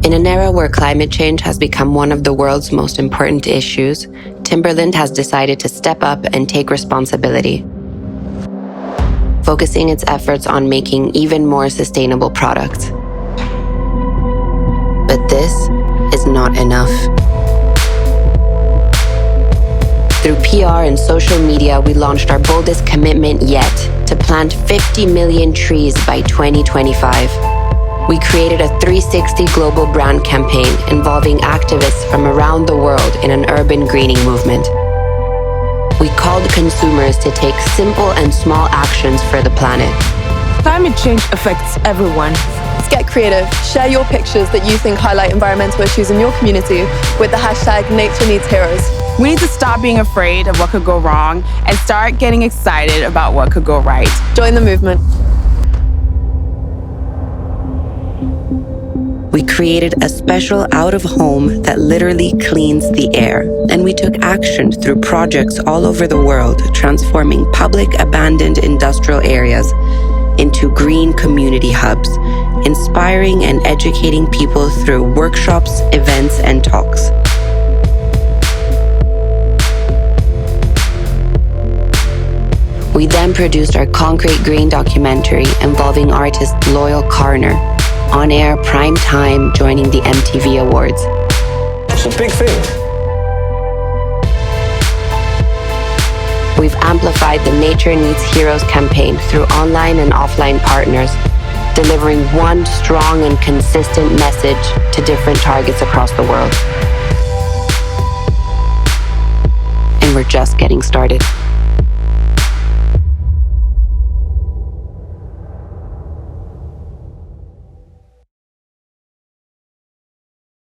In an era where climate change has become one of the world's most important issues, Timberland has decided to step up and take responsibility, focusing its efforts on making even more sustainable products. But this is not enough. Through PR and social media, we launched our boldest commitment yet to plant 50 million trees by 2025. We created a 360 global brand campaign involving activists from around the world in an urban greening movement. We called consumers to take simple and small actions for the planet. Climate change affects everyone. Let's get creative. Share your pictures that you think highlight environmental issues in your community with the hashtag #NatureNeedsHeroes. We need to stop being afraid of what could go wrong and start getting excited about what could go right. Join the movement. We created a special out-of-home that literally cleans the air, and we took action through projects all over the world, transforming public abandoned industrial areas into green community hubs, inspiring and educating people through workshops, events, and talks. We then produced our Concrete Green documentary involving artist Loyal Carner, on air prime time, joining the MTV Awards. It's a big thing. We've amplified the Nature Needs Heroes campaign through online and offline partners, delivering one strong and consistent message to different targets across the world. And we're just getting started.